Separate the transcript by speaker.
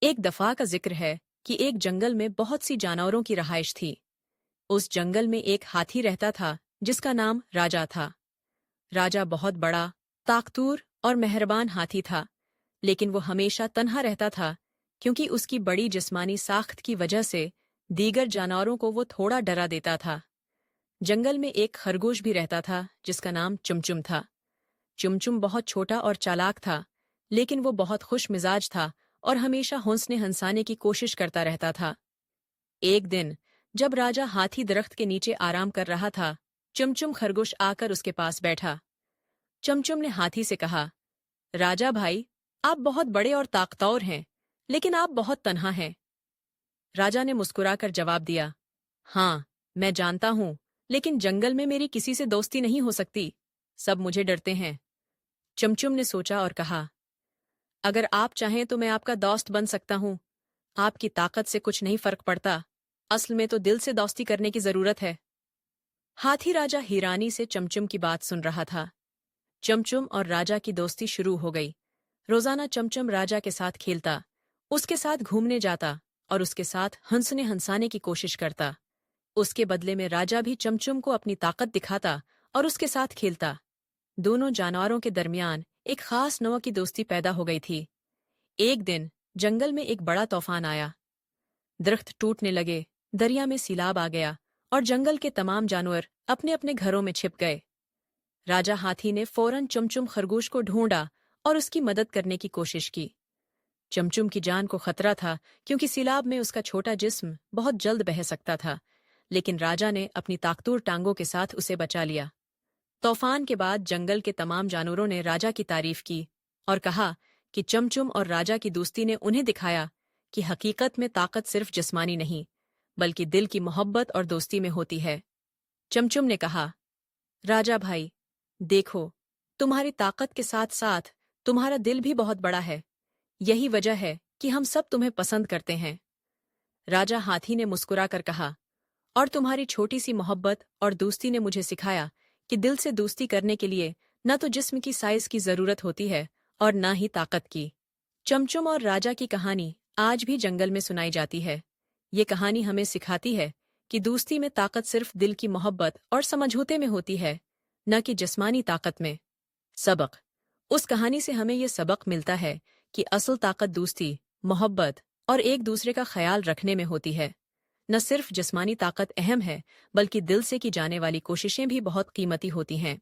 Speaker 1: एक दफा का जिक्र है कि एक जंगल में बहुत सी जानवरों की रहाइश थी। उस जंगल में एक हाथी रहता था जिसका नाम राजा था। राजा बहुत बड़ा, ताकतूर और मेहरबान हाथी था, लेकिन वो हमेशा तन्हा रहता था क्योंकि उसकी बड़ी जिस्मानी साख्त की वजह से दीगर जानवरों को वो थोड़ा डरा देता था। जंगल में एक खरगोश भी रहता था जिसका नाम चुमचुम था। चुमचुम बहुत छोटा और चालाक था, लेकिन वो बहुत खुश मिजाज था और हमेशा हौसने हंसाने की कोशिश करता रहता था। एक दिन जब राजा हाथी दरख्त के नीचे आराम कर रहा था, चुमचुम खरगोश आकर उसके पास बैठा। चुमचुम ने हाथी से कहा, राजा भाई, आप बहुत बड़े और ताकतवर हैं, लेकिन आप बहुत तन्हा हैं। राजा ने मुस्कुराकर जवाब दिया, हाँ, मैं जानता हूं, लेकिन जंगल में मेरी किसी से दोस्ती नहीं हो सकती। सब मुझे डरते हैं। चुमचुम ने सोचा और कहा, अगर आप चाहें तो मैं आपका दोस्त बन सकता हूं। आपकी ताकत से कुछ नहीं फर्क पड़ता। असल में तो दिल से दोस्ती करने की जरूरत है। हाथी राजा हिरानी से चमचम की बात सुन रहा था। चमचम और राजा की दोस्ती शुरू हो गई। रोजाना चमचम राजा के साथ खेलता, उसके साथ घूमने जाता और उसके साथ हंसने हंसाने की कोशिश करता। उसके बदले में राजा भी चमचम को अपनी ताकत दिखाता और उसके साथ खेलता। दोनों जानवरों के दरमियान एक खास नौं की दोस्ती पैदा हो गई थी। एक दिन जंगल में एक बड़ा तूफान आया। दरख्त टूटने लगे, दरिया में सैलाब आ गया और जंगल के तमाम जानवर अपने अपने घरों में छिप गए। राजा हाथी ने फौरन चमचम खरगोश को ढूंढा और उसकी मदद करने की कोशिश की। चमचम की जान को खतरा था क्योंकि सैलाब में उसका छोटा जिस्म बहुत जल्द बह सकता था, लेकिन राजा ने अपनी ताकतवर टांगों के साथ उसे बचा लिया। तूफान के बाद जंगल के तमाम जानवरों ने राजा की तारीफ की और कहा कि चमचम और राजा की दोस्ती ने उन्हें दिखाया कि हकीकत में ताकत सिर्फ जिस्मानी नहीं, बल्कि दिल की मोहब्बत और दोस्ती में होती है। चमचम ने कहा, राजा भाई, देखो, तुम्हारी ताकत के साथ साथ तुम्हारा दिल भी बहुत बड़ा है। यही वजह है कि हम सब तुम्हें पसंद करते हैं। राजा हाथी ने मुस्कुराकर कहा, और तुम्हारी छोटी सी मोहब्बत और दोस्ती ने मुझे सिखाया कि दिल से दोस्ती करने के लिए न तो जिस्म की साइज की जरूरत होती है और न ही ताकत की। चमचम और राजा की कहानी आज भी जंगल में सुनाई जाती है। ये कहानी हमें सिखाती है कि दोस्ती में ताकत सिर्फ दिल की मोहब्बत और समझौते में होती है, न कि जिस्मानी ताकत में। सबक। उस कहानी से हमें ये सबक मिलता है कि असल ताकत दोस्ती, मोहब्बत और एक दूसरे का ख्याल रखने में होती है। न सिर्फ जिस्मानी ताकत अहम है, बल्कि दिल से की जाने वाली कोशिशें भी बहुत कीमती होती हैं।